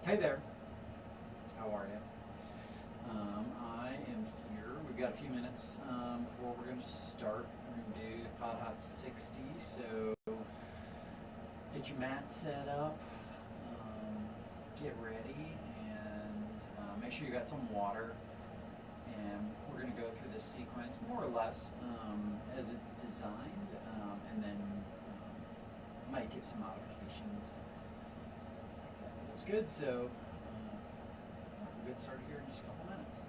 Hey there. How are you? I am here. We've got a few minutes before we're going to start. We're going to do podHot 60. So get your mat set up, get ready, and make sure you got some water. And we're going to go through this sequence more or less as it's designed, and then might give some modifications if that feels good. So we'll get started here in just a couple minutes.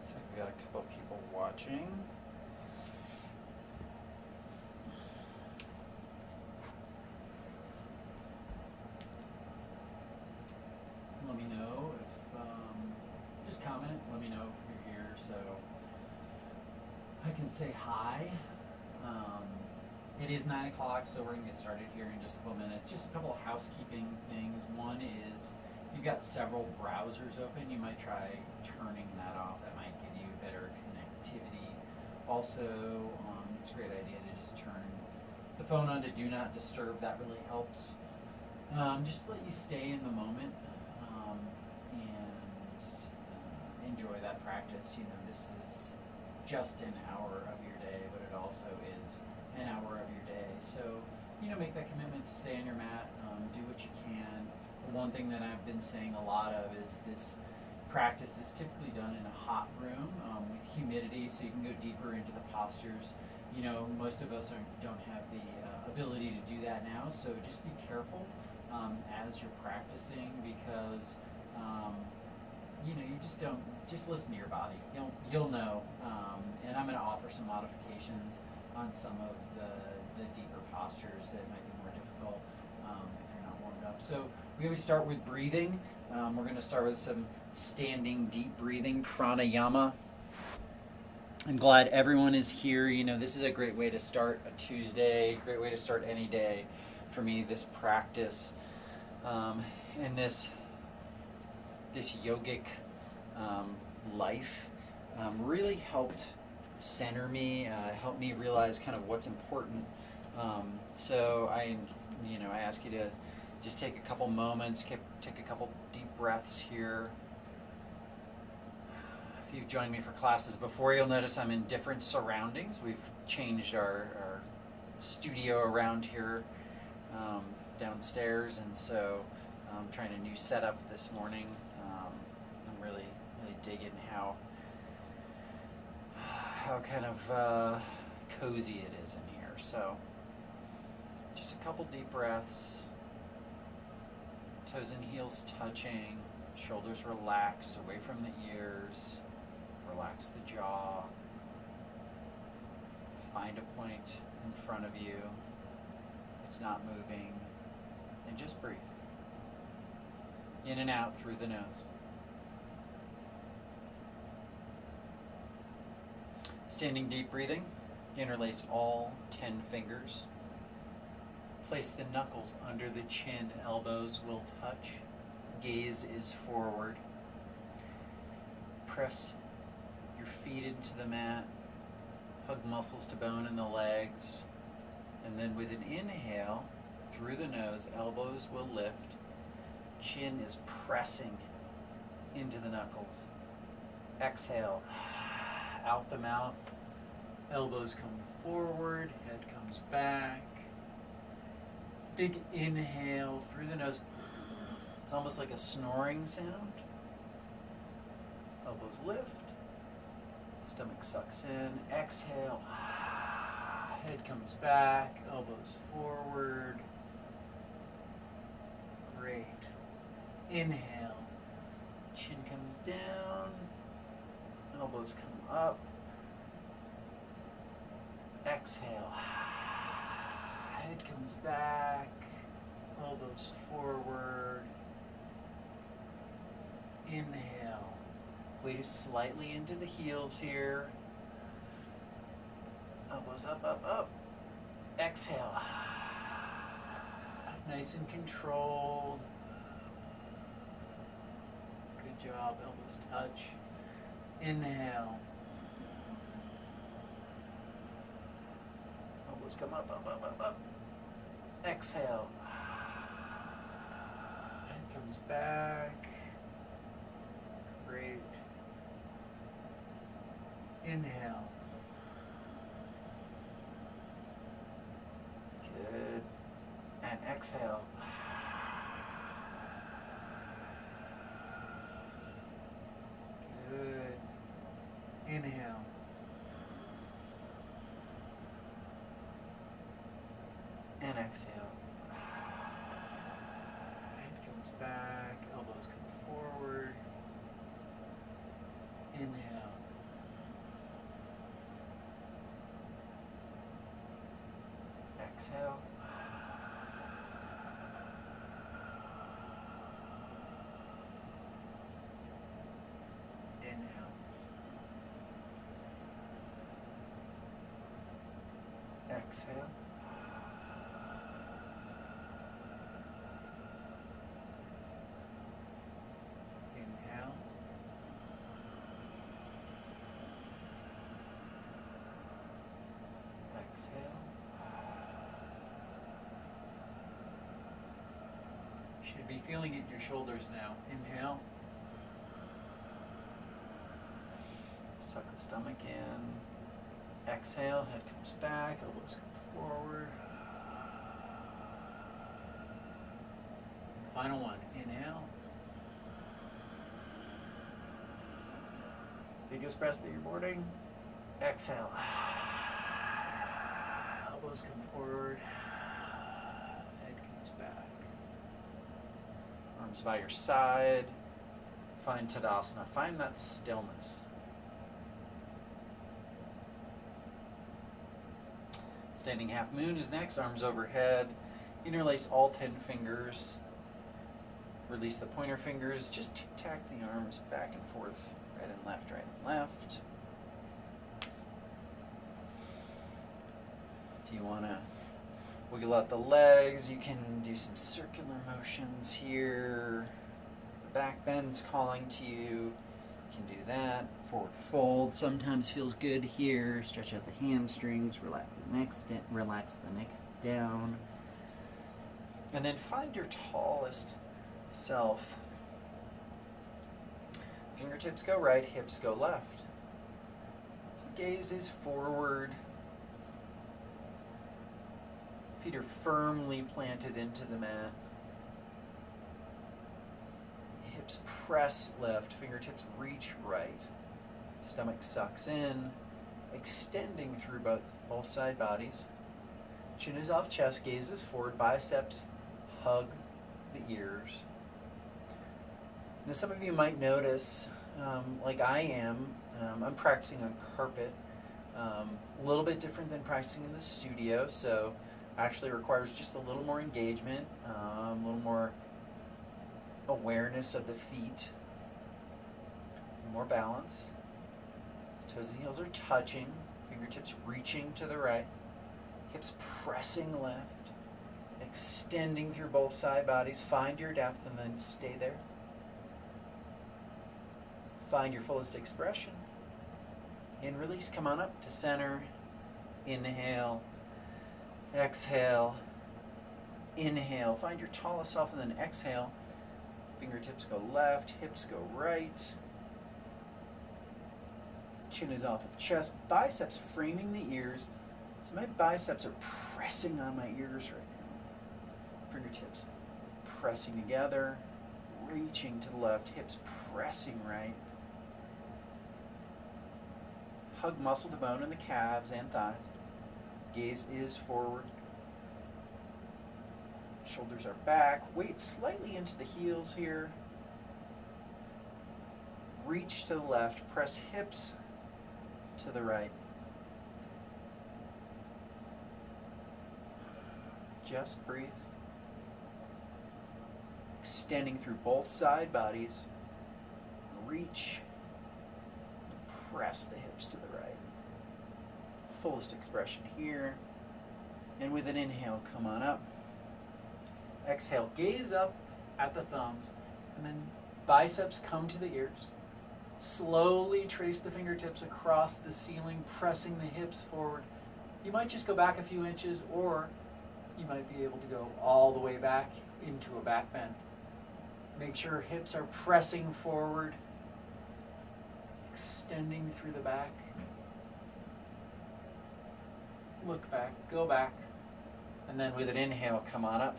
Looks like we got a couple people watching. Let me know if, just comment, let me know if you're here so I can say hi. It is 9 o'clock, so we're going to get started here in just a couple minutes. Just a couple of housekeeping things. One is you've got several browsers open. You might try turning that off. That might give you better connectivity. Also, it's a great idea to just turn the phone on to do not disturb. That really helps. Just let you stay in the moment and enjoy that practice. You know, this is just an hour of your day, but it also is an hour of your day. So, you know, make that commitment to stay on your mat, do what you can. The one thing that I've been saying a lot of is this practice is typically done in a hot room with humidity, so you can go deeper into the postures. You know, most of us don't have the ability to do that now, so just be careful as you're practicing because you know, you just listen to your body. You'll know. And I'm going to offer some modifications on some of the deeper postures that might be more difficult if you're not warmed up. So we always start with breathing. We're going to start with some standing deep breathing, pranayama. I'm glad everyone is here. You know, this is a great way to start a Tuesday, great way to start any day for me, this practice. And this yogic life really helped center me, helped me realize kind of what's important. So I ask you to just take a couple moments, take a couple deep breaths here. If you've joined me for classes before, you'll notice I'm in different surroundings. We've changed our studio around here downstairs, and so I'm trying a new setup this morning. I'm really digging how how kind of cozy it is in here. So just a couple deep breaths, toes and heels touching, shoulders relaxed away from the ears, relax the jaw, find a point in front of you that's not moving, and just breathe. In and out through the nose. Standing deep breathing, interlace all 10 fingers. Place the knuckles under the chin, elbows will touch. Gaze is forward. Press your feet into the mat. Hug muscles to bone in the legs. And then with an inhale, through the nose, elbows will lift. Chin is pressing into the knuckles. Exhale, out the mouth. Elbows come forward, head comes back. Big inhale through the nose. It's almost like a snoring sound. Elbows lift. Stomach sucks in. Exhale. Head comes back. Elbows forward. Great. Inhale. Chin comes down. Elbows come up. Exhale. Head comes back. Elbows forward. Inhale. Weight slightly into the heels here. Elbows up, up, up. Exhale. Nice and controlled. Good job. Elbows touch. Inhale. Elbows come up, up, up, up, up. Exhale. Head comes back. Great. Inhale. Good. And exhale. Good. Inhale. And exhale. Head comes back, elbows come forward. Inhale. Exhale. Inhale. Exhale. Inhale. Exhale. You should be feeling it in your shoulders now. Inhale. Suck the stomach in. Exhale, head comes back, elbows come forward. Final one. Inhale. Biggest breath of your morning. Exhale. Elbows come forward. Head comes back. Arms by your side. Find Tadasana. Find that stillness. Standing half moon is next. Arms overhead. Interlace all 10 fingers. Release the pointer fingers. Just tic-tac the arms back and forth. Right and left, right and left. If you want to wiggle out the legs, you can do some circular motions here. The back bend's calling to you. You can do that. Forward fold sometimes feels good here. Stretch out the hamstrings, relax the neck down. And then find your tallest self. Fingertips go right, hips go left. So gaze is forward. Feet are firmly planted into the mat. Hips press left, fingertips reach right. Stomach sucks in, extending through both side bodies. Chin is off chest, gaze is forward, biceps hug the ears. Now some of you might notice, like I am, I'm practicing on carpet. A little bit different than practicing in the studio, so actually requires just a little more engagement, a little more awareness of the feet, more balance. Toes and heels are touching, fingertips reaching to the right, hips pressing left, extending through both side bodies. Find your depth and then stay there. Find your fullest expression. And release, come on up to center. Inhale, exhale, inhale. Find your tallest self and then exhale. Fingertips go left, hips go right. Chin is off of chest, biceps framing the ears. So my biceps are pressing on my ears right now. Fingertips pressing together, reaching to the left, hips pressing right. Hug muscle to bone in the calves and thighs. Gaze is forward. Shoulders are back. Weight slightly into the heels here. Reach to the left. Press hips to the right. Just breathe. Extending through both side bodies. Reach. Press the hips to the right. Fullest expression here. And with an inhale, come on up. Exhale, gaze up at the thumbs. And then biceps come to the ears. Slowly trace the fingertips across the ceiling, pressing the hips forward. You might just go back a few inches, or you might be able to go all the way back into a back bend. Make sure hips are pressing forward, extending through the back. Look back, go back. And then with an inhale, come on up.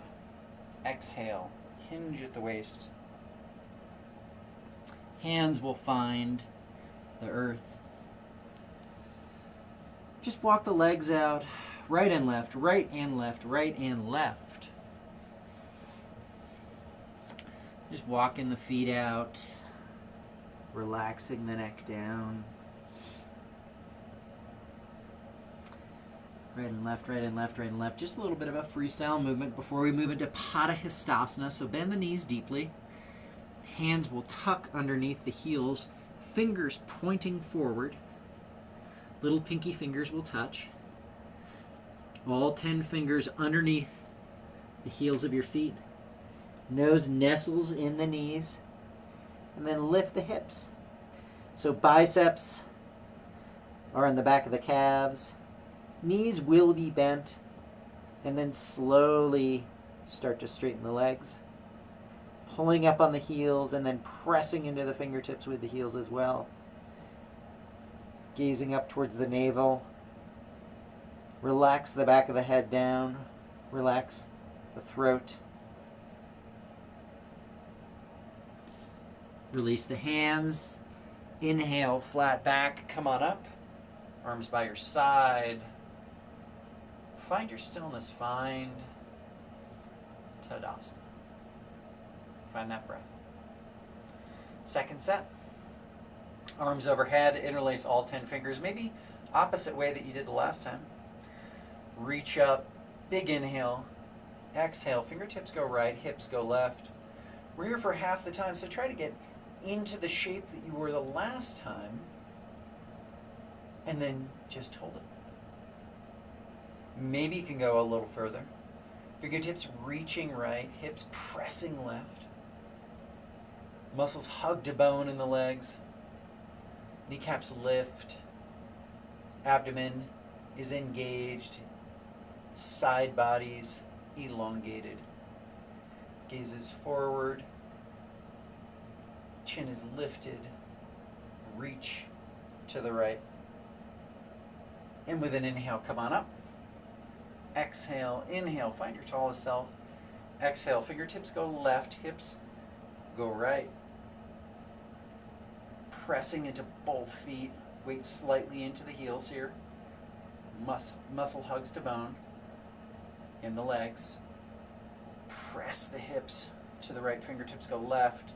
Exhale, hinge at the waist. Hands will find the earth. Just walk the legs out, right and left, right and left, right and left. Just walking the feet out, relaxing the neck down. Right and left, right and left, right and left. Just a little bit of a freestyle movement before we move into podHot. So bend the knees deeply. Hands will tuck underneath the heels, fingers pointing forward. Little pinky fingers will touch. All 10 fingers underneath the heels of your feet. Nose nestles in the knees. And then lift the hips. So biceps are in the back of the calves. Knees will be bent. And then slowly start to straighten the legs. Pulling up on the heels and then pressing into the fingertips with the heels as well. Gazing up towards the navel. Relax the back of the head down. Relax the throat. Release the hands. Inhale, flat back. Come on up. Arms by your side. Find your stillness. Find Tadasana. Find that breath. Second set. Arms overhead. Interlace all 10 fingers. Maybe opposite way that you did the last time. Reach up. Big inhale. Exhale. Fingertips go right. Hips go left. We're here for half the time, so try to get into the shape that you were the last time. And then just hold it. Maybe you can go a little further. Fingertips reaching right. Hips pressing left. Muscles hug to bone in the legs. Kneecaps lift. Abdomen is engaged. Side bodies elongated. Gazes forward. Chin is lifted. Reach to the right. And with an inhale, come on up. Exhale, inhale, find your tallest self. Exhale, fingertips go left, hips go right. Pressing into both feet. Weight slightly into the heels here. Muscle hugs to bone in the legs. Press the hips to the right, fingertips go left.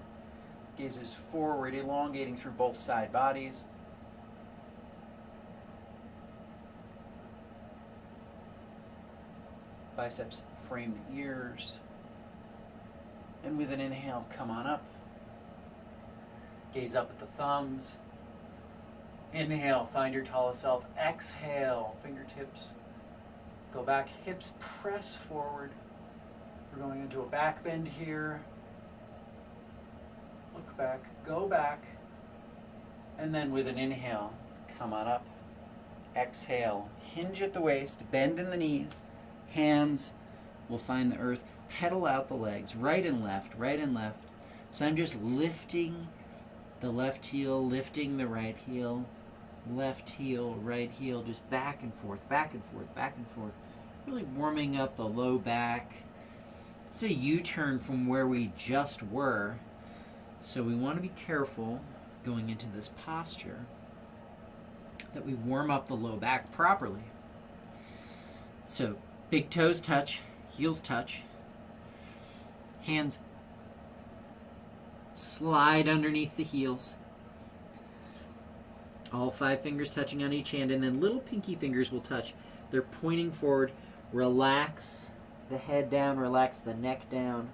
Gazes forward, elongating through both side bodies. Biceps frame the ears. And with an inhale, come on up. Gaze up at the thumbs. Inhale, find your tallest self. Exhale, fingertips go back, hips press forward. We're going into a back bend here. Look back, go back. And then with an inhale, come on up. Exhale, hinge at the waist, bend in the knees. Hands will find the earth. Pedal out the legs, right and left, right and left. So I'm just lifting the left heel, lifting the right heel. Left heel, right heel, just back and forth, back and forth, back and forth. Really warming up the low back. It's a U-turn from where we just were. So we want to be careful going into this posture that we warm up the low back properly. So big toes touch, heels touch. Hands slide underneath the heels. All 5 fingers touching on each hand, and then little pinky fingers will touch. They're pointing forward. Relax the head down, relax the neck down.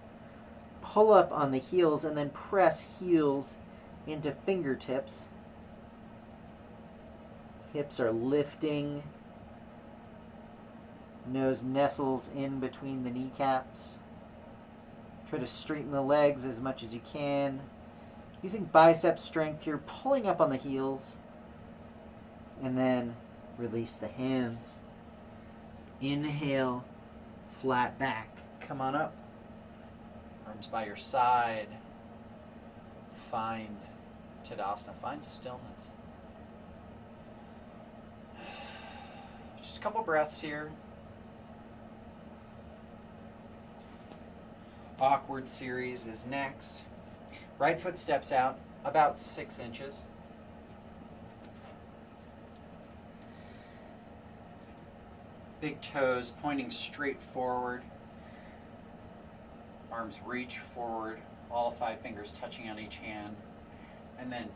Pull up on the heels, and then press heels into fingertips. Hips are lifting. Nose nestles in between the kneecaps. Try to straighten the legs as much as you can. Using bicep strength here, pulling up on the heels. And then release the hands. Inhale, flat back. Come on up. Arms by your side. Find Tadasana. Find stillness. Just a couple breaths here. Awkward series is next. Right foot steps out about 6 inches. Big toes pointing straight forward. Arms reach forward. All 5 fingers touching on each hand. And then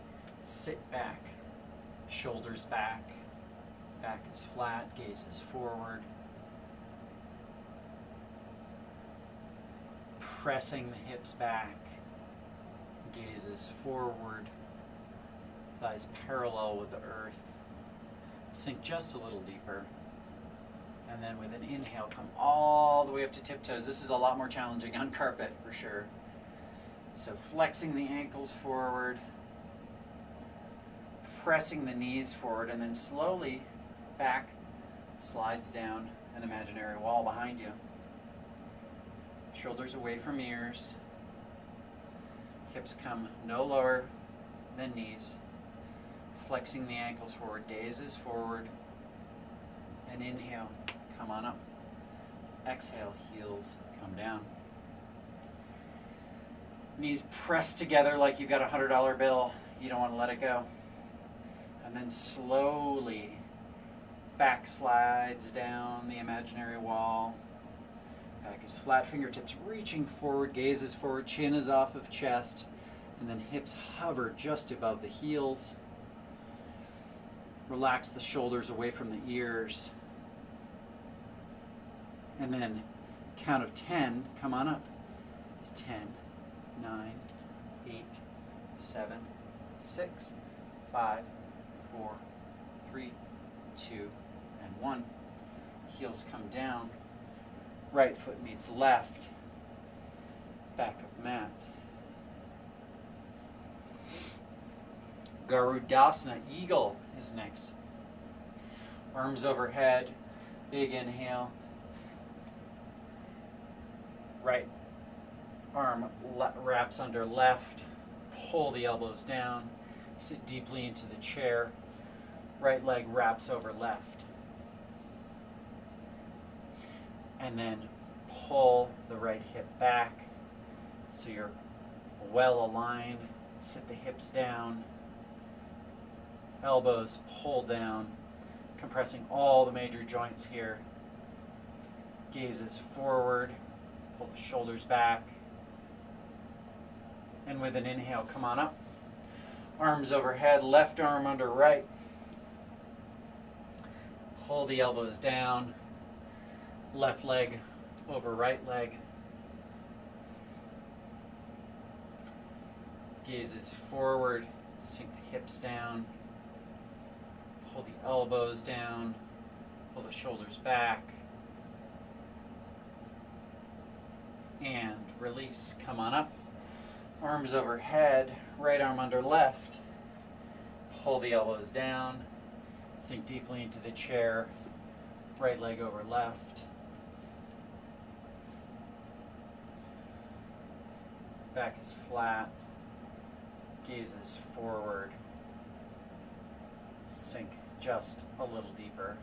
sit back. Shoulders back. Back is flat. Gaze is forward. Pressing the hips back. Gaze is forward. Thighs parallel with the earth. Sink just a little deeper. And then with an inhale, come all the way up to tiptoes. This is a lot more challenging on carpet for sure. So flexing the ankles forward, pressing the knees forward, and then slowly back slides down an imaginary wall behind you. Shoulders away from ears. Hips come no lower than knees. Flexing the ankles forward, gaze is forward. And inhale, come on up. Exhale, heels come down. Knees pressed together like you've got a $100 bill. You don't want to let it go. And then slowly back slides down the imaginary wall. Back is flat, fingertips reaching forward, gaze is forward, chin is off of chest, and then hips hover just above the heels. Relax the shoulders away from the ears. And then count of 10, come on up. 10, 9, 8, 7, 6, 5, 4, 3, 2, and 1. Heels come down. Right foot meets left. Back of mat. Garudasana, eagle is next. Arms overhead, big inhale. Right arm wraps under left. Pull the elbows down. Sit deeply into the chair. Right leg wraps over left. And then pull the right hip back so you're well aligned. Sit the hips down. Elbows pull down, compressing all the major joints here. Gazes forward, pull the shoulders back. And with an inhale, come on up. Arms overhead, left arm under right. Pull the elbows down, left leg over right leg. Gazes forward, sink the hips down. Pull the elbows down, pull the shoulders back. And release, come on up. Arms overhead, right arm under left. Pull the elbows down, sink deeply into the chair, right leg over left. Back is flat, gazes forward, sink just a little deeper.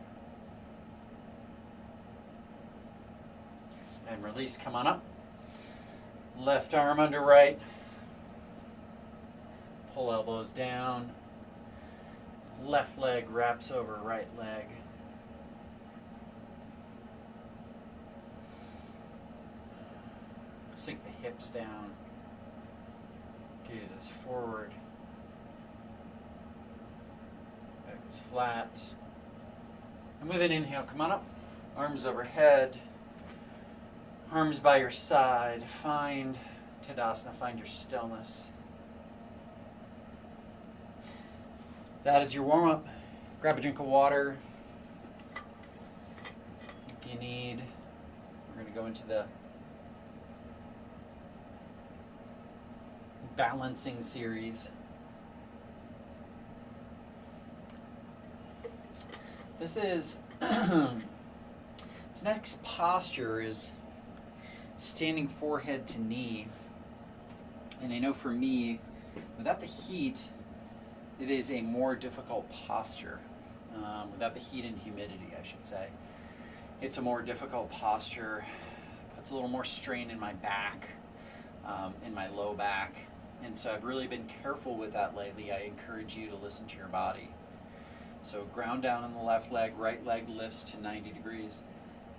And release, come on up. Left arm under right. Pull elbows down. Left leg wraps over right leg. Sink the hips down. Gazes forward. Back is flat. And with an inhale, come on up. Arms overhead. Arms by your side. Find Tadasana, find your stillness. That is your warm-up. Grab a drink of water if you need. We're going to go into the balancing series. This next posture is standing forehead to knee. And I know for me, without the heat, it is a more difficult posture. Without the heat and humidity, I should say. It's a more difficult posture. Puts a little more strain in my back, in my low back. And so I've really been careful with that lately. I encourage you to listen to your body. So ground down on the left leg, right leg lifts to 90 degrees.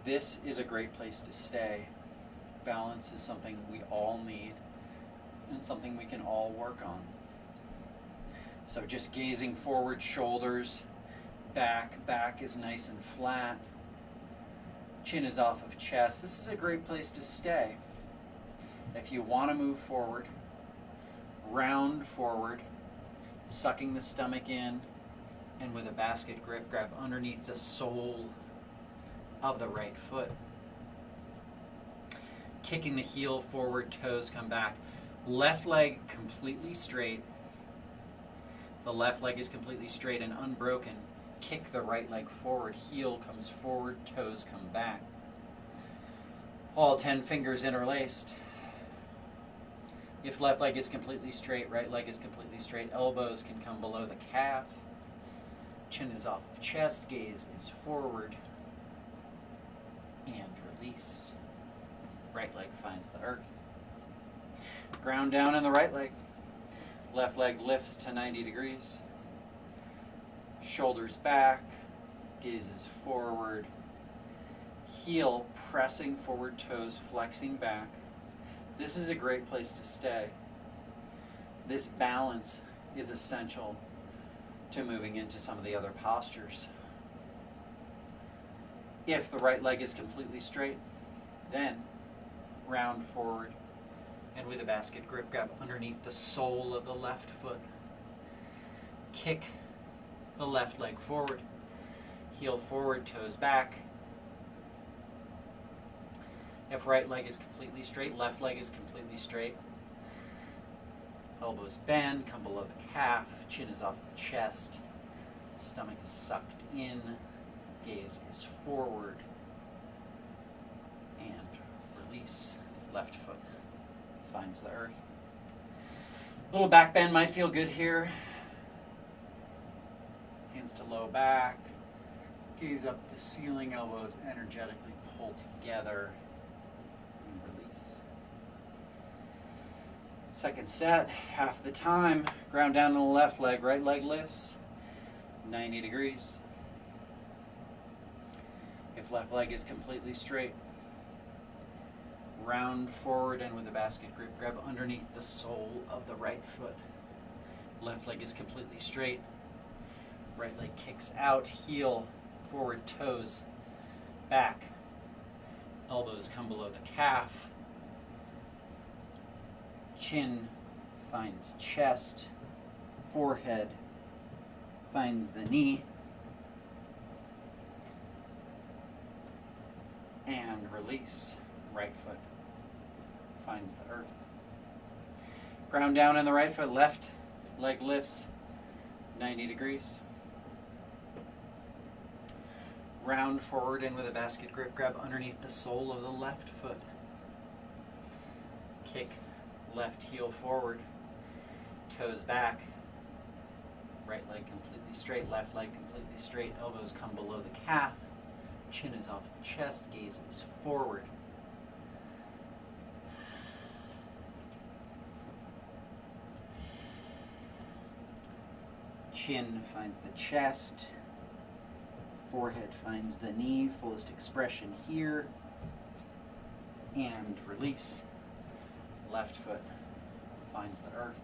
This is a great place to stay. Balance is something we all need and something we can all work on. So just gazing forward, shoulders, back is nice and flat. Chin is off of chest. This is a great place to stay. If you want to move forward, round forward, sucking the stomach in, and with a basket grip, grab underneath the sole of the right foot. Kicking the heel forward, toes come back. Left leg completely straight. The left leg is completely straight and unbroken. Kick the right leg forward, heel comes forward, toes come back. All 10 fingers interlaced. If left leg is completely straight, right leg is completely straight, elbows can come below the calf. Chin is off of chest, gaze is forward. And release. Right leg finds the earth. Ground down in the right leg. Left leg lifts to 90 degrees. Shoulders back. Gazes forward. Heel pressing forward, toes flexing back. This is a great place to stay. This balance is essential to moving into some of the other postures. If the right leg is completely straight, then round forward and with a basket grip, grab underneath the sole of the left foot. Kick the left leg forward, heel forward, toes back. If right leg is completely straight, left leg is completely straight. Elbows bend, come below the calf, chin is off of chest, stomach is sucked in, gaze is forward, and release. Left foot finds the earth. Little back bend might feel good here. Hands to low back, gaze up at the ceiling, elbows energetically pull together. Release. Second set, half the time. Ground down on the left leg, right leg lifts. 90 degrees. If left leg is completely straight, round forward and with a basket grip, grab underneath the sole of the right foot. Left leg is completely straight. Right leg kicks out, heel, forward, toes, back. Elbows come below the calf. Chin finds chest. Forehead finds the knee. And release. Right foot finds the earth. Ground down in the right foot, left leg lifts 90 degrees. Round forward in with a basket grip, grab underneath the sole of the left foot. Kick left heel forward, toes back. Right leg completely straight, left leg completely straight, elbows come below the calf. Chin is off of chest, gaze is forward. Chin finds the chest. Forehead finds the knee. Fullest expression here. And release. Left foot finds the earth.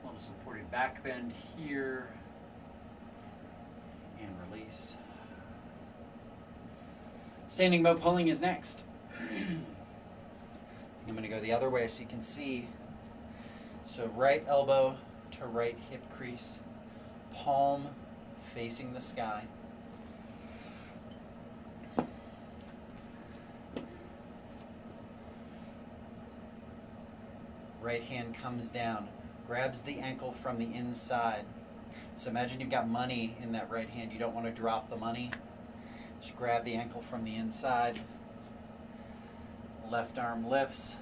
A little supported back bend here. And release. Standing bow pulling is next. I'm going to go the other way so you can see. So right elbow to right hip crease, palm facing the sky. Right hand comes down, grabs the ankle from the inside. So imagine you've got money in that right hand. You don't want to drop the money. Just grab the ankle from the inside. Left arm lifts.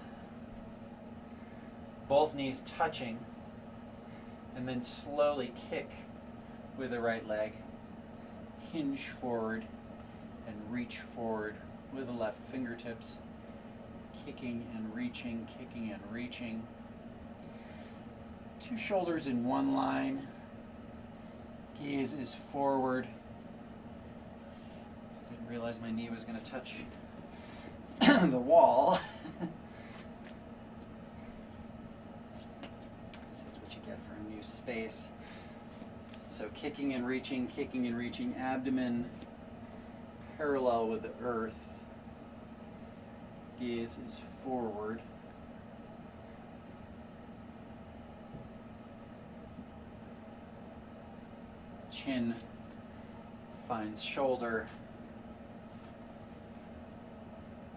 Both knees touching. And then slowly kick with the right leg. Hinge forward and reach forward with the left fingertips. Kicking and reaching, kicking and reaching. Two shoulders in one line. Gaze is forward. Didn't realize my knee was going to touch the wall. That's what you get for a new space. So kicking and reaching, abdomen parallel with the earth. Gaze is forward. Chin finds shoulder.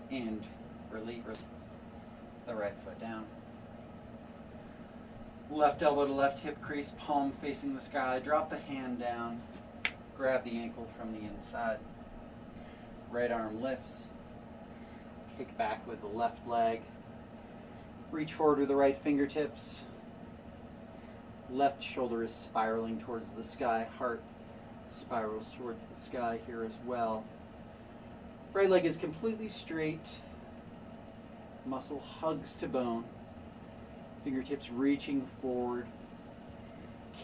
And release the right foot down. Left elbow to left hip crease, palm facing the sky. Drop the hand down. Grab the ankle from the inside. Right arm lifts. Kick back with the left leg. Reach forward with the right fingertips. Left shoulder is spiraling towards the sky. Heart spirals towards the sky here as well. Right leg is completely straight. Muscle hugs to bone. Fingertips reaching forward.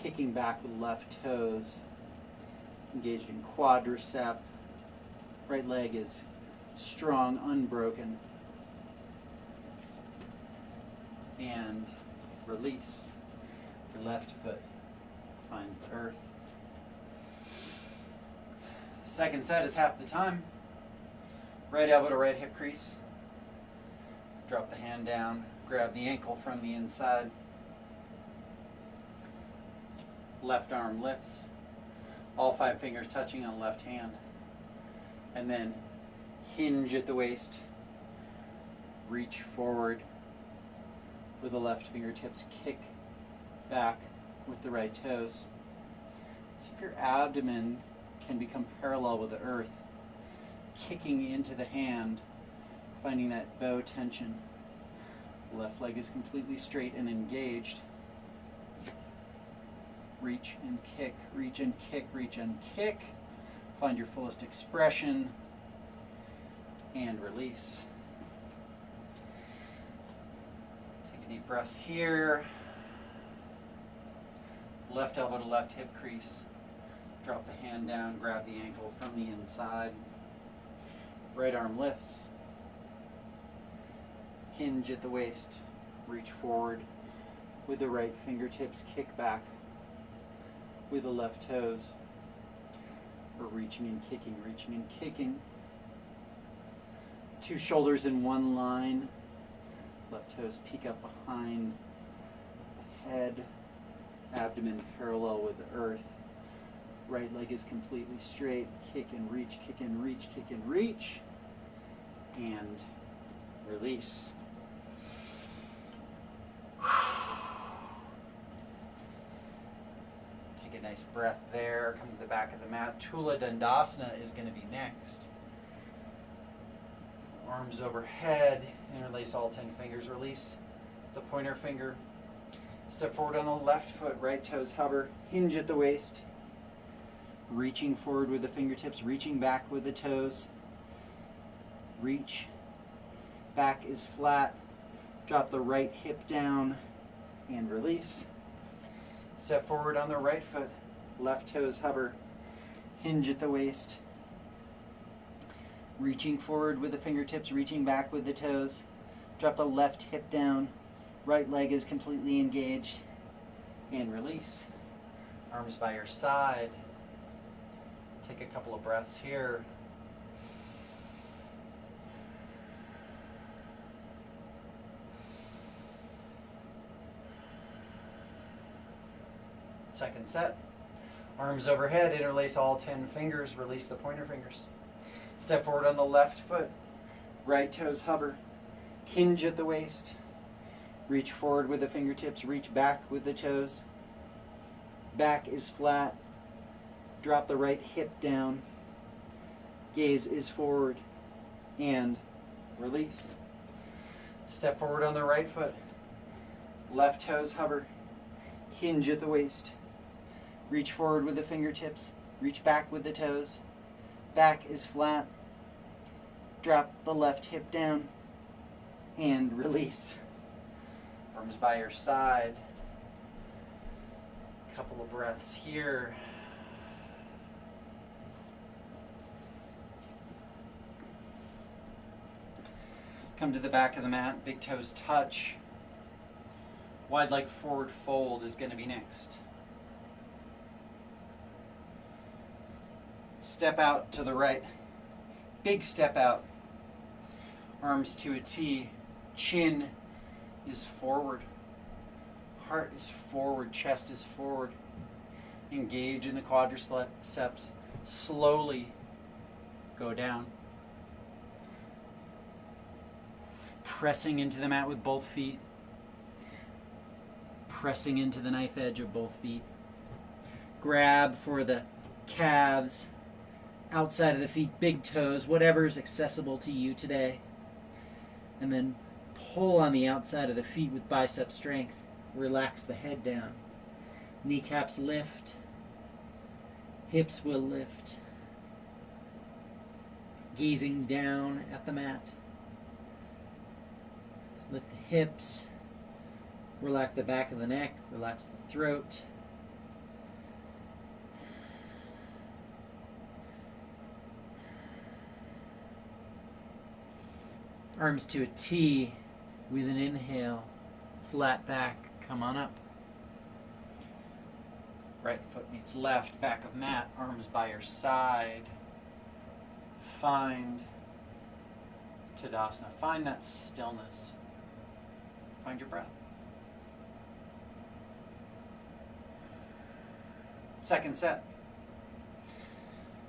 Kicking back with left toes. Engaged in quadricep. Right leg is strong, unbroken. And release. Your left foot finds the earth. Second set is half the time. Right elbow to right hip crease. Drop the hand down. Grab the ankle from the inside. Left arm lifts. All 5 fingers touching on left hand. And then hinge at the waist. Reach forward with the left fingertips. Kick back with the right toes. See if your abdomen can become parallel with the earth. Kicking into the hand, finding that bow tension. Left leg is completely straight and engaged. Reach and kick, reach and kick, reach and kick. Find your fullest expression and release. Take a deep breath here. Left elbow to left hip crease. Drop the hand down, grab the ankle from the inside. Right arm lifts. Hinge at the waist. Reach forward with the right fingertips. Kick back with the left toes. Or reaching and kicking, reaching and kicking. 2 shoulders in one line. Left toes peek up behind the head. Abdomen parallel with the earth. Right leg is completely straight. Kick and reach, kick and reach, kick and reach. And release. Take a nice breath there. Come to the back of the mat. Tula Dandasana is going to be next. Arms overhead. Interlace all 10 fingers. Release the pointer finger. Step forward on the left foot. Right toes hover. Hinge at the waist. Reaching forward with the fingertips. Reaching back with the toes. Reach. Back is flat. Drop the right hip down and release. Step forward on the right foot. Left toes hover. Hinge at the waist. Reaching forward with the fingertips, reaching back with the toes. Drop the left hip down. Right leg is completely engaged. And release. Arms by your side. Take a couple of breaths here. Second set. Arms overhead, interlace all 10 fingers, release the pointer fingers. Step forward on the left foot. Right toes hover. Hinge at the waist. Reach forward with the fingertips, reach back with the toes. Back is flat. Drop the right hip down. Gaze is forward. And release. Step forward on the right foot. Left toes hover. Hinge at the waist. Reach forward with the fingertips. Reach back with the toes. Back is flat. Drop the left hip down. And release. Arms by your side. Couple of breaths here. Come to the back of the mat. Big toes touch. Wide leg forward fold is going to be next. Step out to the right. Big step out. Arms to a T. Chin is forward. Heart is forward. Chest is forward. Engage in the quadriceps. Slowly go down. Pressing into the mat with both feet. Pressing into the knife edge of both feet. Grab for the calves, outside of the feet, big toes, whatever is accessible to you today. And then pull on the outside of the feet with bicep strength. Relax the head down. Kneecaps lift. Hips will lift. Gazing down at the mat. Lift the hips. Relax the back of the neck. Relax the throat. Arms to a T with an inhale. Flat back. Come on up. Right foot meets left. Back of mat. Arms by your side. Find Tadasana. Find that stillness. Find your breath. Second set.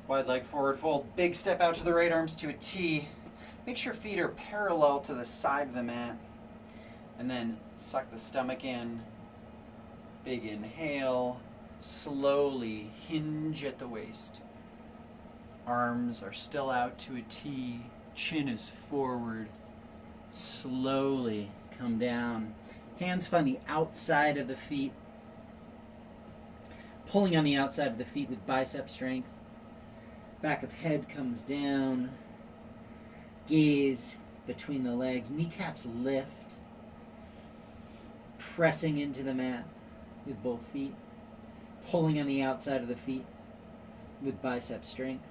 Wide leg forward fold. Big step out to the right, arms to a T. Make sure feet are parallel to the side of the mat. And then suck the stomach in. Big inhale. Slowly hinge at the waist. Arms are still out to a T. Chin is forward. Slowly come down. Hands find the outside of the feet. Pulling on the outside of the feet with bicep strength. Back of head comes down. Gaze between the legs. Kneecaps lift. Pressing into the mat with both feet. pulling on the outside of the feet with bicep strength.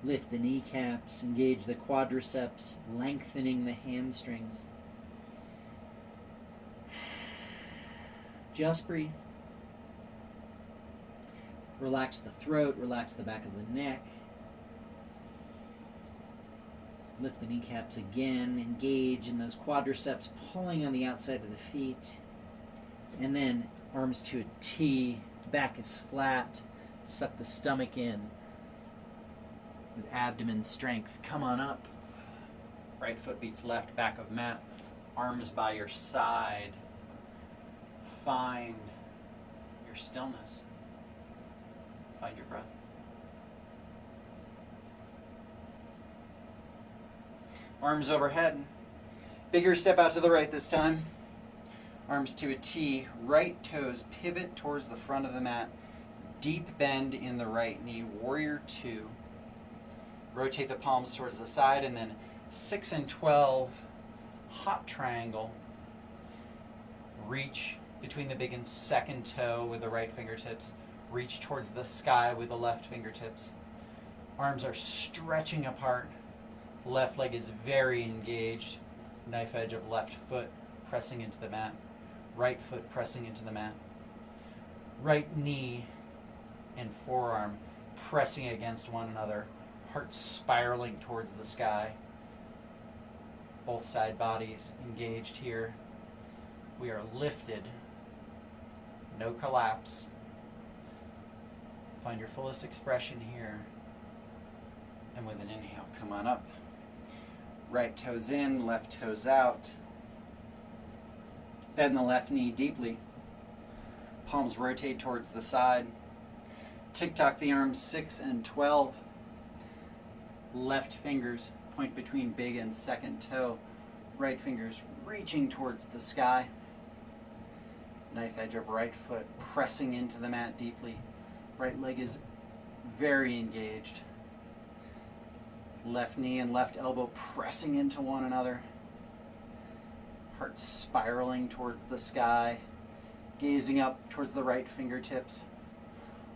Lift the kneecaps, engage the quadriceps, lengthening the hamstrings. Just breathe. Relax the throat, relax the back of the neck. Lift the kneecaps again, engage in those quadriceps, pulling on the outside of the feet. And then arms to a T, back is flat, suck the stomach in with abdomen strength. Come on up. Right foot beats left, back of mat, arms by your side. Find your stillness. Find your breath. Arms overhead. Bigger step out to the right this time. Arms to a T. Right toes pivot towards the front of the mat. Deep bend in the right knee. Warrior 2. Rotate the palms towards the side, and then 6 and 12. Hot triangle. Reach between the big and second toe with the right fingertips. Reach towards the sky with the left fingertips. Arms are stretching apart. Left leg is very engaged. Knife edge of left foot pressing into the mat. Right foot pressing into the mat. Right knee and forearm pressing against one another. Heart spiraling towards the sky. Both side bodies engaged here. We are lifted. No collapse. Find your fullest expression here. And with an inhale, come on up. Right toes in, left toes out. Bend the left knee deeply. Palms rotate towards the side. Tick-tock the arms 6 and 12. Left fingers point between big and second toe. Right fingers reaching towards the sky. Knife edge of right foot pressing into the mat deeply. Right leg is very engaged. Left knee and left elbow pressing into one another. Heart spiraling towards the sky. Gazing up towards the right fingertips.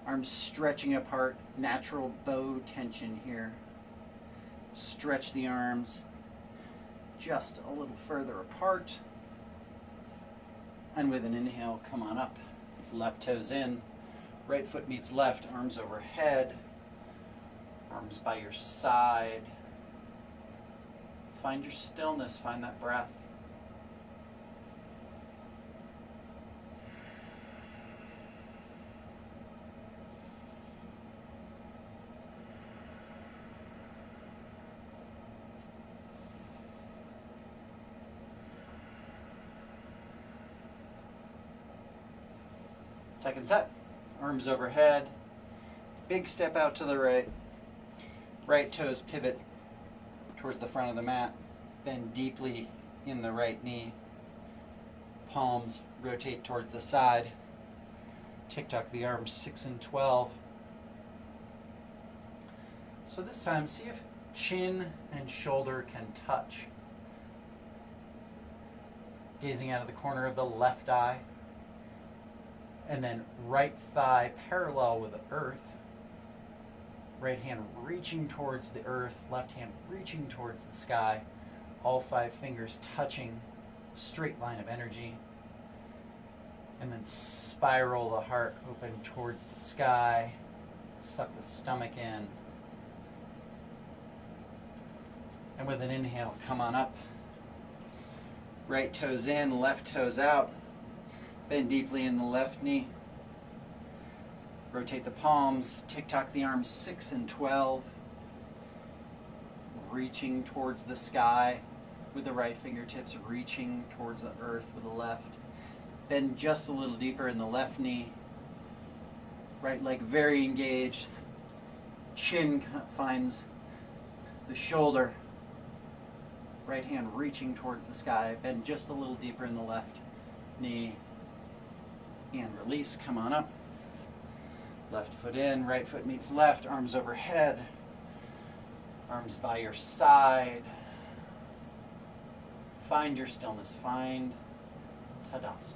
Arms stretching apart. Natural bow tension here. Stretch the arms just a little further apart. And with an inhale, come on up. Left toes in. Right foot meets left, arms overhead. Arms by your side. Find your stillness, find that breath. Second set. Arms overhead. Big step out to the right. Right toes pivot towards the front of the mat. Bend deeply in the right knee. Palms rotate towards the side. Tick-tock the arms 6 and 12. So this time, see if chin and shoulder can touch. Gazing out of the corner of the left eye. And then right thigh parallel with the earth. Right hand reaching towards the earth, left hand reaching towards the sky. All 5 fingers touching, straight line of energy. And then spiral the heart open towards the sky. Suck the stomach in. And with an inhale, come on up. Right toes in, left toes out. Bend deeply in the left knee. Rotate the palms, tick-tock the arms 6 and 12. Reaching towards the sky with the right fingertips, reaching towards the earth with the left. Bend just a little deeper in the left knee. Right leg very engaged. Chin finds the shoulder. Right hand reaching towards the sky. Bend just a little deeper in the left knee. And release, come on up. Left foot in, right foot meets left, arms overhead. Arms by your side. Find your stillness, find Tadasana.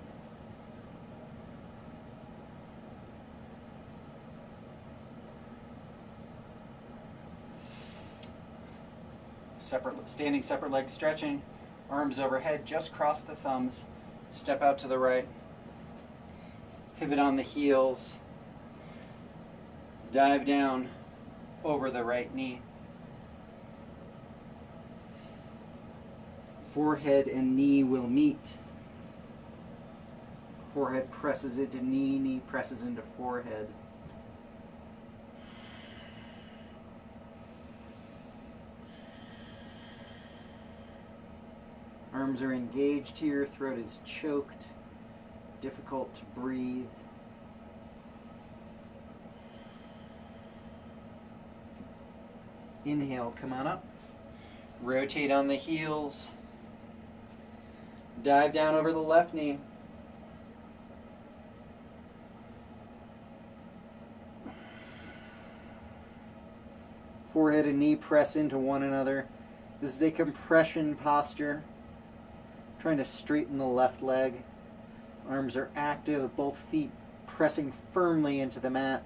standing separate leg stretching, arms overhead, just cross the thumbs, step out to the right, pivot on the heels, dive down over the right knee. Forehead and knee will meet. Forehead presses into knee, knee presses into forehead. Arms are engaged here, throat is choked, difficult to breathe. Inhale, come on up. Rotate on the heels. Dive down over the left knee. Forehead and knee press into one another. This is a compression posture. Trying to straighten the left leg. Arms are active, both feet pressing firmly into the mat.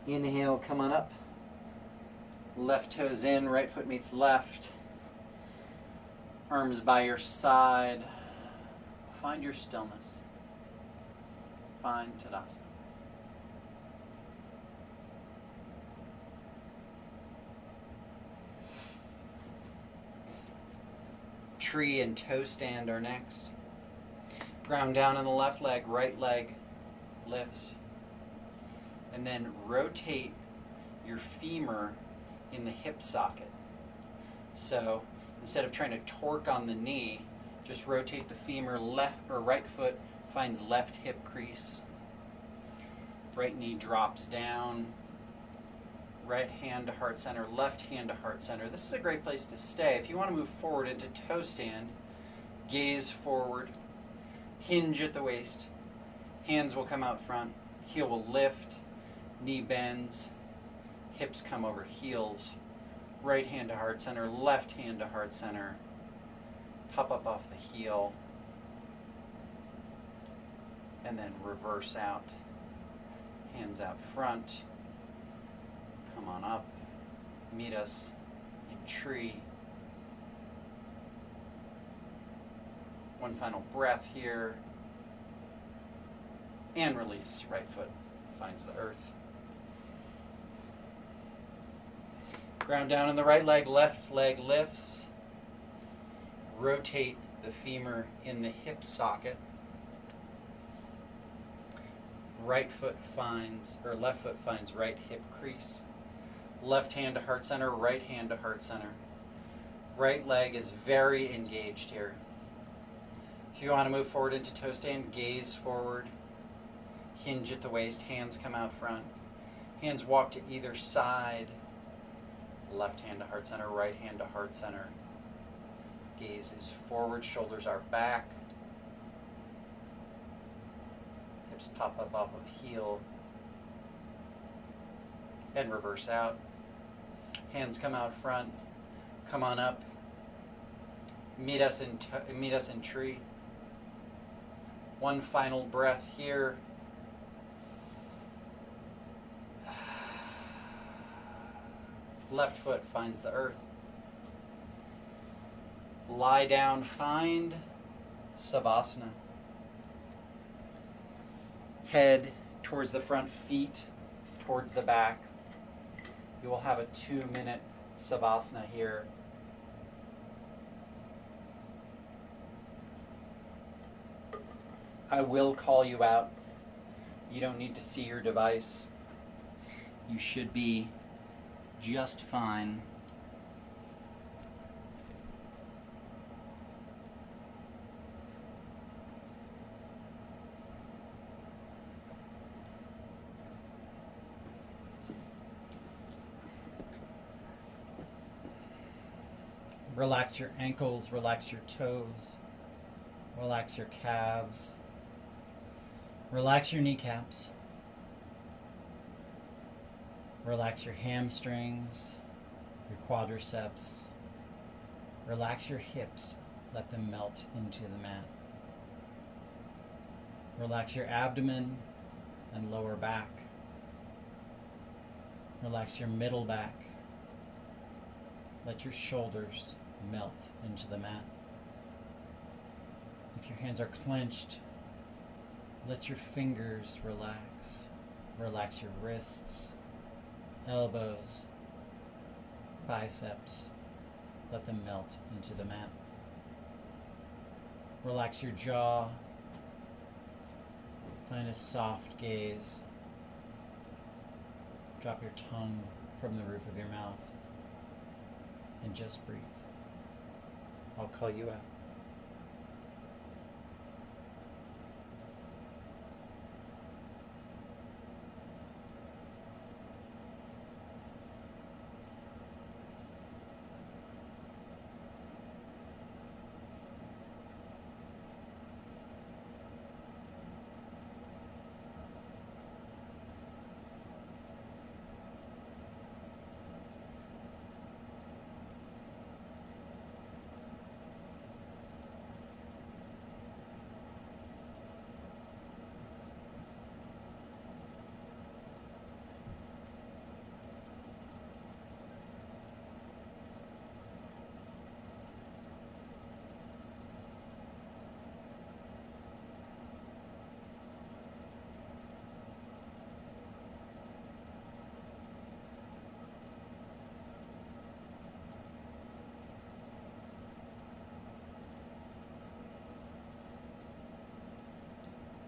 Inhale, come on up. Left toes in, right foot meets left. Arms by your side. Find your stillness. Find Tadasana. Tree and toe stand are next. Ground down on the left leg, right leg lifts. And then rotate your femur in the hip socket. So instead of trying to torque on the knee, just rotate the femur. Left or right foot finds left hip crease. Right knee drops down. Right hand to heart center, left hand to heart center. This is a great place to stay. If you want to move forward into toe stand, gaze forward, hinge at the waist. Hands will come out front, heel will lift, knee bends, hips come over heels. Right hand to heart center, left hand to heart center. Pop up off the heel. And then reverse out. Hands out front. Come on up. Meet us in tree. One final breath here. And release. Right foot finds the earth. Ground down on the right leg, left leg lifts. Rotate the femur in the hip socket. Left foot finds right hip crease. Left hand to heart center, right hand to heart center. Right leg is very engaged here. If you want to move forward into toe stand, gaze forward. Hinge at the waist, hands come out front. Hands walk to either side. Left hand to heart center, right hand to heart center. Gaze is forward, shoulders are back. Hips pop up off of heel. And reverse out. Hands come out front. Come on up. Meet us in tree. One final breath here. Left foot finds the earth. Lie down, find Savasana. Head towards the front, feet towards the back. You will have a 2-minute Savasana here. I will call you out. You don't need to see your device. You should be just fine. Relax your ankles, relax your toes, relax your calves, relax your kneecaps, relax your hamstrings, your quadriceps, relax your hips, let them melt into the mat. Relax your abdomen and lower back. Relax your middle back. Let your shoulders melt into the mat. If your hands are clenched, let your fingers relax. Relax your wrists, elbows, biceps. Let them melt into the mat. Relax your jaw. Find a soft gaze. Drop your tongue from the roof of your mouth and just breathe. I'll call you out.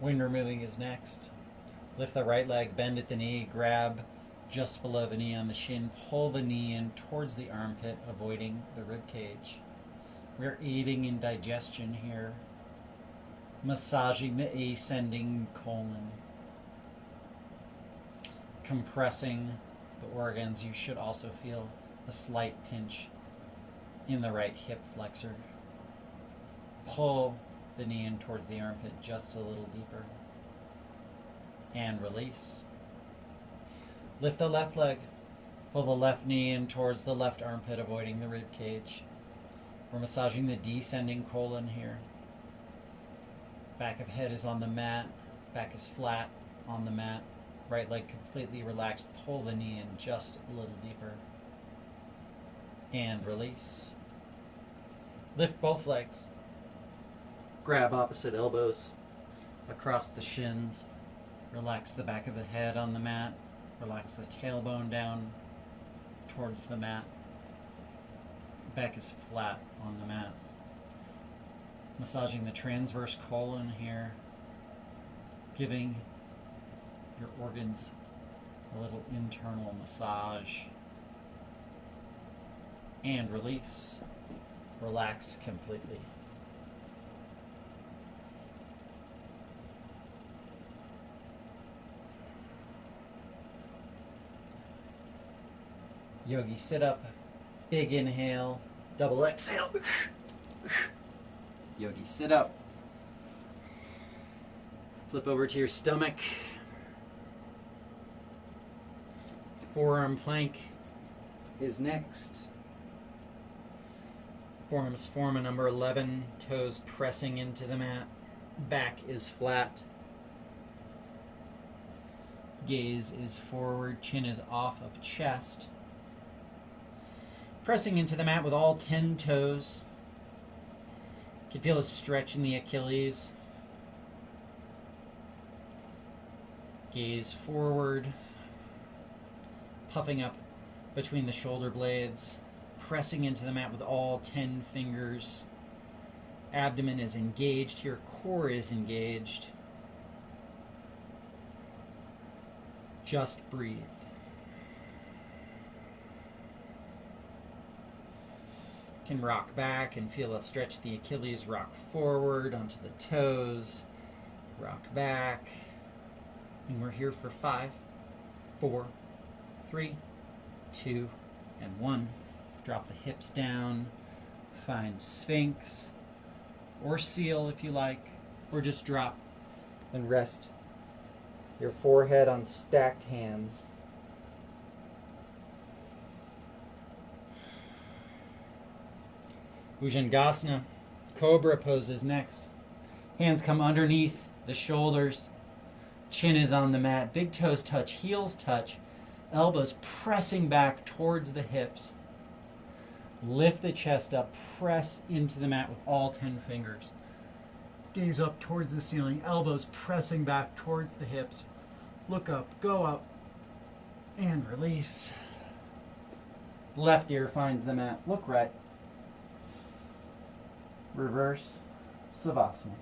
Wind removing is next. Lift the right leg, bend at the knee, grab just below the knee on the shin, pull the knee in towards the armpit, avoiding the rib cage. We're aiding in digestion here, massaging the ascending colon, compressing the organs. You should also feel a slight pinch in the right hip flexor. Pull the knee in towards the armpit just a little deeper. And release. Lift the left leg. Pull the left knee in towards the left armpit, avoiding the rib cage. We're massaging the descending colon here. Back of head is on the mat. Back is flat on the mat. Right leg completely relaxed. Pull the knee in just a little deeper. And release. Lift both legs. Grab opposite elbows across the shins. Relax the back of the head on the mat. Relax the tailbone down towards the mat. Back is flat on the mat. Massaging the transverse colon here. Giving your organs a little internal massage. And release. Relax completely. Yogi sit up, big inhale, double exhale. Yogi sit up. Flip over to your stomach. Forearm plank is next. Forearms form a number 11, toes pressing into the mat. Back is flat. Gaze is forward, chin is off of chest. Pressing into the mat with all 10 toes. You can feel a stretch in the Achilles. Gaze forward, puffing up between the shoulder blades, pressing into the mat with all 10 fingers. Abdomen is engaged here, core is engaged. Just breathe. Can rock back and feel a stretch the Achilles, rock forward onto the toes, rock back. And we're here for 5, 4, 3, 2, and 1. Drop the hips down, find Sphinx, or Seal if you like, or just drop and rest your forehead on stacked hands. Bhujangasana, Cobra pose is next. Hands come underneath the shoulders. Chin is on the mat. Big toes touch, heels touch. Elbows pressing back towards the hips. Lift the chest up, press into the mat with all 10 fingers. Gaze up towards the ceiling, elbows pressing back towards the hips. Look up, go up, and release. Left ear finds the mat, look right. Reverse Savasana.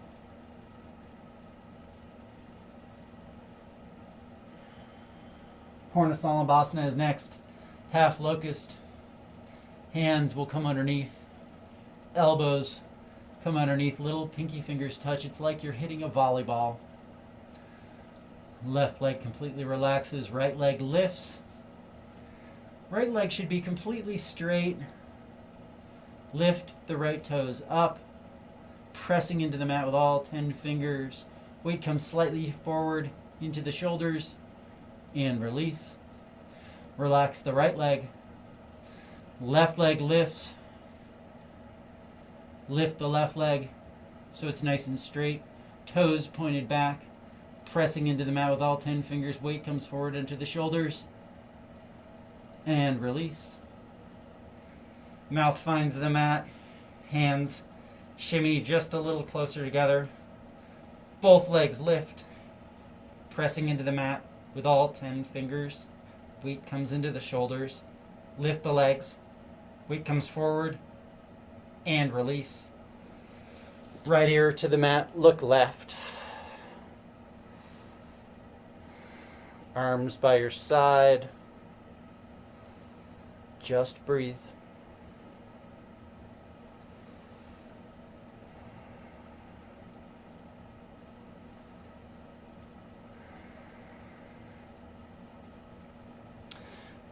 Purnasalambhasana is next. Half locust. Hands will come underneath. Elbows come underneath. Little pinky fingers touch. It's like you're hitting a volleyball. Left leg completely relaxes. Right leg lifts. Right leg should be completely straight. Lift the right toes up. Pressing into the mat with all 10 fingers. Weight comes slightly forward into the shoulders. And release. Relax the right leg. Left leg lifts. Lift the left leg so it's nice and straight. Toes pointed back. Pressing into the mat with all 10 fingers. Weight comes forward into the shoulders. And release. Mouth finds the mat. Hands shimmy just a little closer together. Both legs lift. Pressing into the mat with all 10 fingers. Weight comes into the shoulders. Lift the legs. Weight comes forward. And release. Right ear to the mat. Look left. Arms by your side. Just breathe.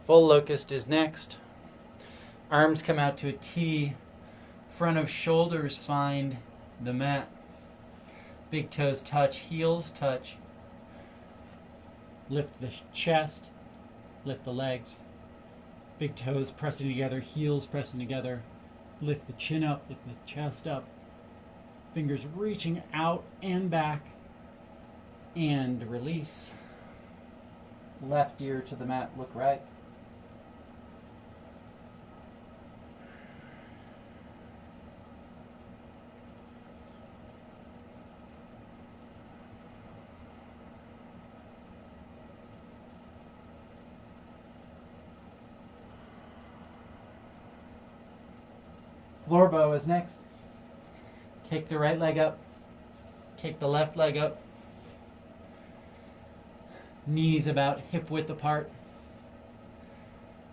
Full locust is next. Arms come out to a T. Front of shoulders find the mat. Big toes touch, heels touch. Lift the chest, lift the legs. Big toes pressing together, heels pressing together. Lift the chin up, lift the chest up. Fingers reaching out and back. And release. Left ear to the mat, look right. Floor bow is next. Kick the right leg up. Kick the left leg up. Knees about hip width apart.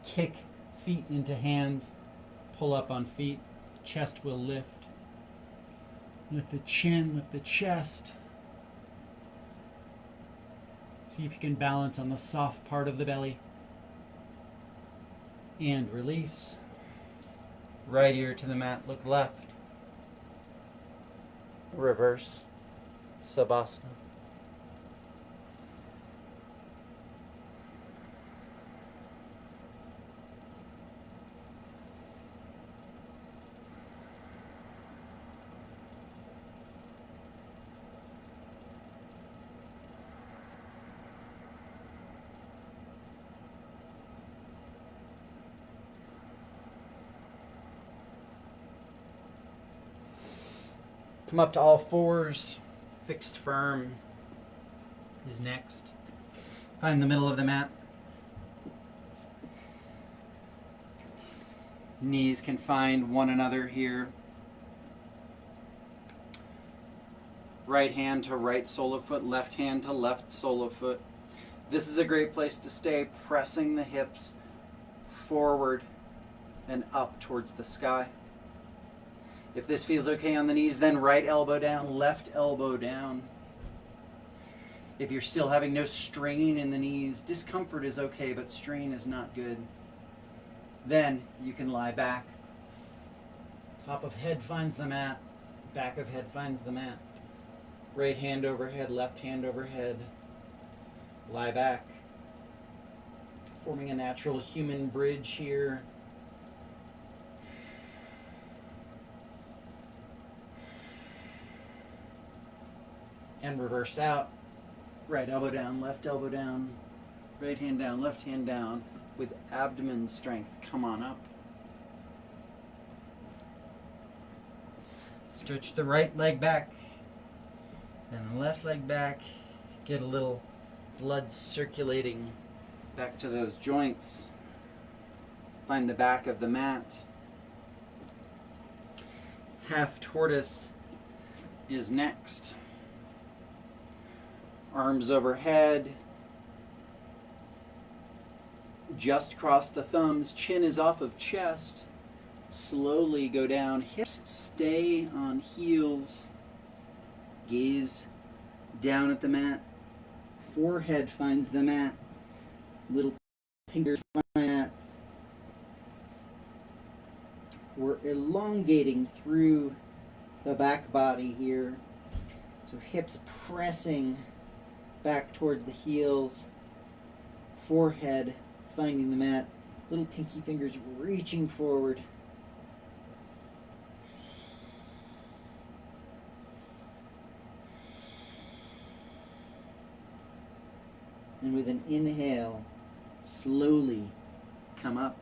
Kick feet into hands. Pull up on feet. Chest will lift. Lift the chin, lift the chest. See if you can balance on the soft part of the belly. And release. Right ear to the mat, look left. Reverse Savasana. Come up to all fours. Fixed firm is next. Find the middle of the mat. Knees can find one another here. Right hand to right sole of foot, left hand to left sole of foot. This is a great place to stay, pressing the hips forward and up towards the sky. If this feels okay on the knees, then right elbow down, left elbow down. If you're still having no strain in the knees, discomfort is okay, but strain is not good. Then you can lie back. Top of head finds the mat. Back of head finds the mat. Right hand overhead, left hand overhead. Lie back. Forming a natural human bridge here. And reverse out. Right elbow down, left elbow down. Right hand down, left hand down with abdomen strength. Come on up. Stretch the right leg back, then the left leg back. Get a little blood circulating back to those joints. Find the back of the mat. Half tortoise is next. Arms overhead. Just cross the thumbs. Chin is off of chest. Slowly go down. Hips stay on heels. Gaze down at the mat. Forehead finds the mat. Little fingers find the mat. We're elongating through the back body here. So hips pressing back towards the heels. Forehead finding the mat. Little pinky fingers reaching forward. And with an inhale, slowly come up.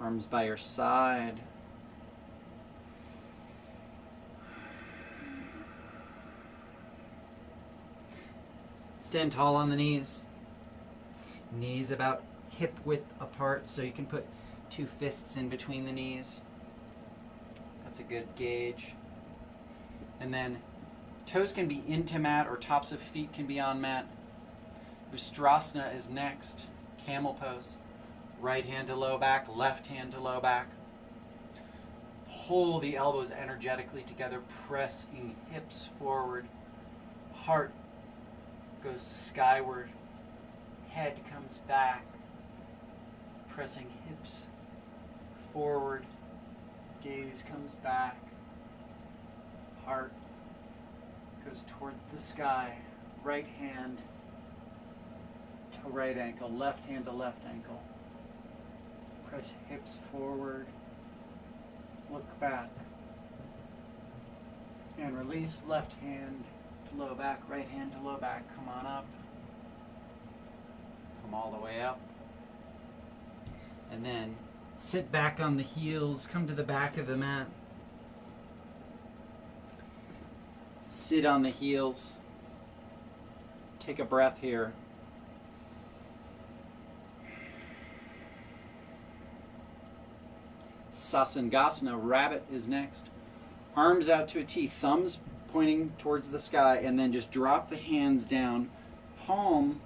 Arms by your side. Stand tall on the knees. Knees about hip width apart, so you can put 2 fists in between the knees. That's a good gauge. And then toes can be into mat or tops of feet can be on mat. Ustrasana is next. Camel pose. Right hand to low back, left hand to low back. Pull the elbows energetically together, pressing hips forward. Heart goes skyward. Head comes back. Pressing hips forward. Gaze comes back. Heart goes towards the sky. Right hand to right ankle, left hand to left ankle. Press hips forward. Look back. And release. Left hand to low back, right hand to low back. Come on up. Come all the way up. And then sit back on the heels. Come to the back of the mat. Sit on the heels. Take a breath here. Sasangasana, rabbit is next. Arms out to a T, thumbs pointing towards the sky, and then just drop the hands down. Palm,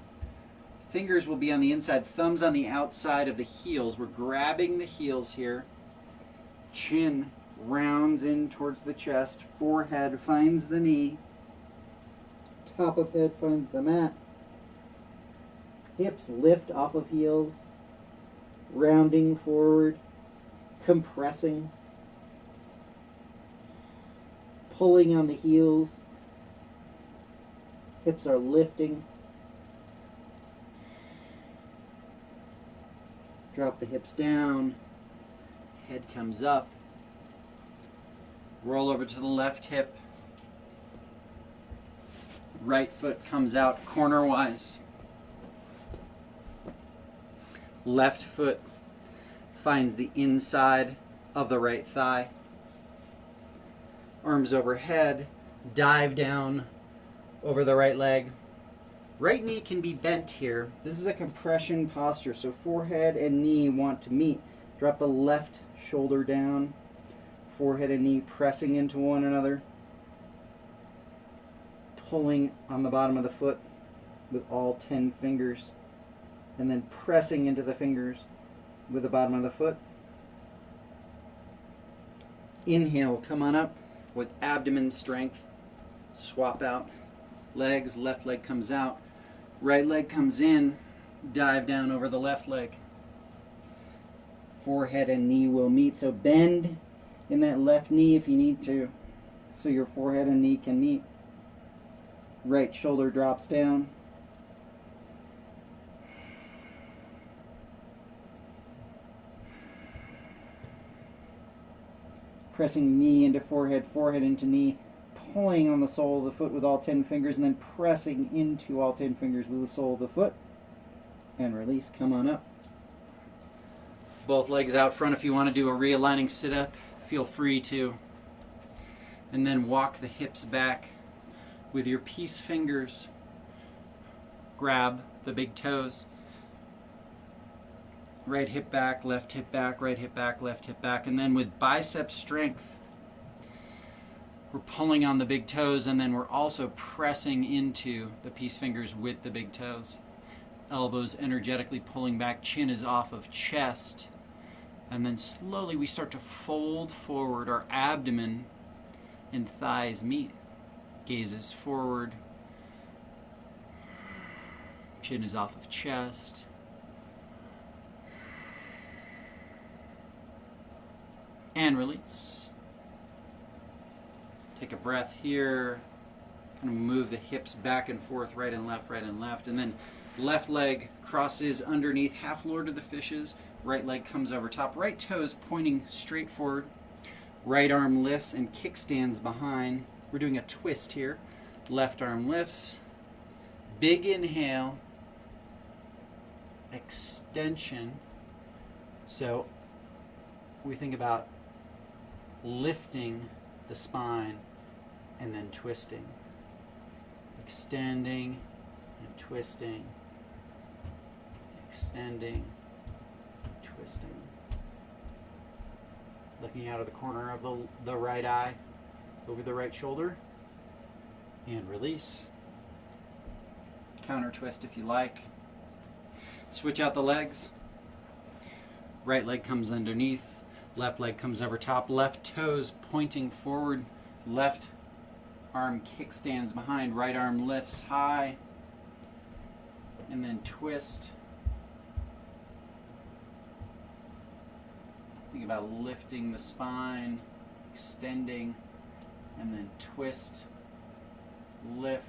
fingers will be on the inside, thumbs on the outside of the heels. We're grabbing the heels here. Chin rounds in towards the chest. Forehead finds the knee. Top of head finds the mat. Hips lift off of heels. Rounding forward. Compressing. Pulling on the heels. Hips are lifting. Drop the hips down. Head comes up. Roll over to the left hip. Right foot comes out cornerwise. Left foot finds the inside of the right thigh. Arms overhead. Dive down over the right leg. Right knee can be bent here. This is a compression posture, so forehead and knee want to meet. Drop the left shoulder down. Forehead and knee pressing into one another. Pulling on the bottom of the foot with all 10 fingers. And then pressing into the fingers with the bottom of the foot. Inhale, come on up with abdomen strength. Swap out legs, left leg comes out. Right leg comes in, dive down over the left leg. Forehead and knee will meet, so bend in that left knee if you need to, so your forehead and knee can meet. Right shoulder drops down. Pressing knee into forehead, forehead into knee, pulling on the sole of the foot with all 10 fingers and then pressing into all 10 fingers with the sole of the foot. And release. Come on up. Both legs out front. If you want to do a realigning sit-up, feel free to. And then walk the hips back with your peace fingers. Grab the big toes. Right hip back, left hip back, right hip back, left hip back. And then with bicep strength, we're pulling on the big toes, and then we're also pressing into the peace fingers with the big toes. Elbows energetically pulling back, chin is off of chest. And then slowly we start to fold forward. Our abdomen and thighs meet. Gaze is forward. Chin is off of chest. And release. Take a breath here. Kind of move the hips back and forth, right and left, right and left. And then left leg crosses underneath, half Lord of the Fishes. Right leg comes over top. Right toes pointing straight forward. Right arm lifts and kickstands behind. We're doing a twist here. Left arm lifts. Big inhale. Extension. So we think about lifting the spine and then twisting. Extending and twisting. Extending, twisting. Looking out of the corner of the right eye over the right shoulder. And release. Counter twist if you like. Switch out the legs. Right leg comes underneath. Left leg comes over top. Left toes pointing forward. Left arm kickstands behind. Right arm lifts high. And then twist. Think about lifting the spine, extending, and then twist, lift,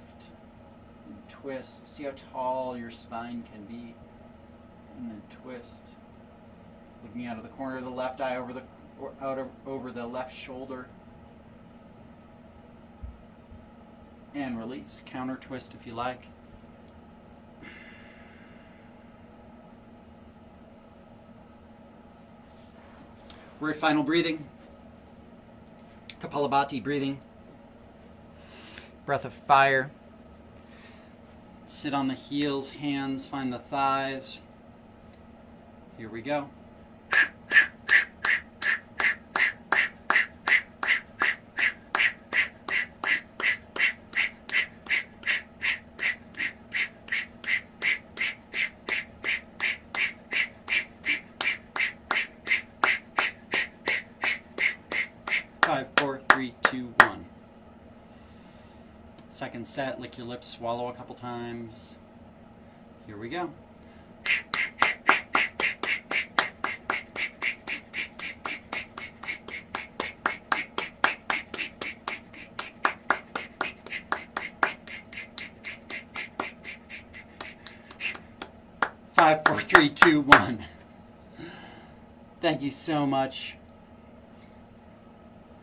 and twist. See how tall your spine can be. And then twist. Looking out of the corner of the left eye over the left shoulder. And release. Counter twist if you like. We're at final breathing. Kapalabhati breathing. Breath of fire. Sit on the heels, hands find the thighs. Here we go. 5, 4, 3, 2, 1. Second set, lick your lips, swallow a couple times. Here we go. Five, 4, 3, 2, 1. Thank you so much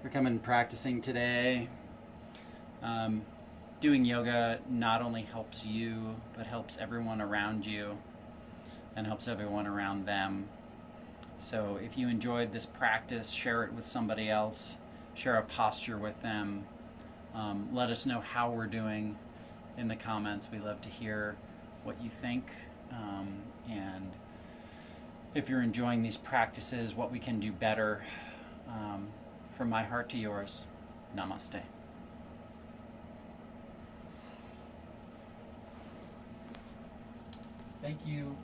for coming and practicing today. Doing yoga not only helps you, but helps everyone around you and helps everyone around them. So if you enjoyed this practice, share it with somebody else, share a posture with them. Let us know how we're doing in the comments. We love to hear what you think. And if you're enjoying these practices, what we can do better. From my heart to yours, namaste. Thank you.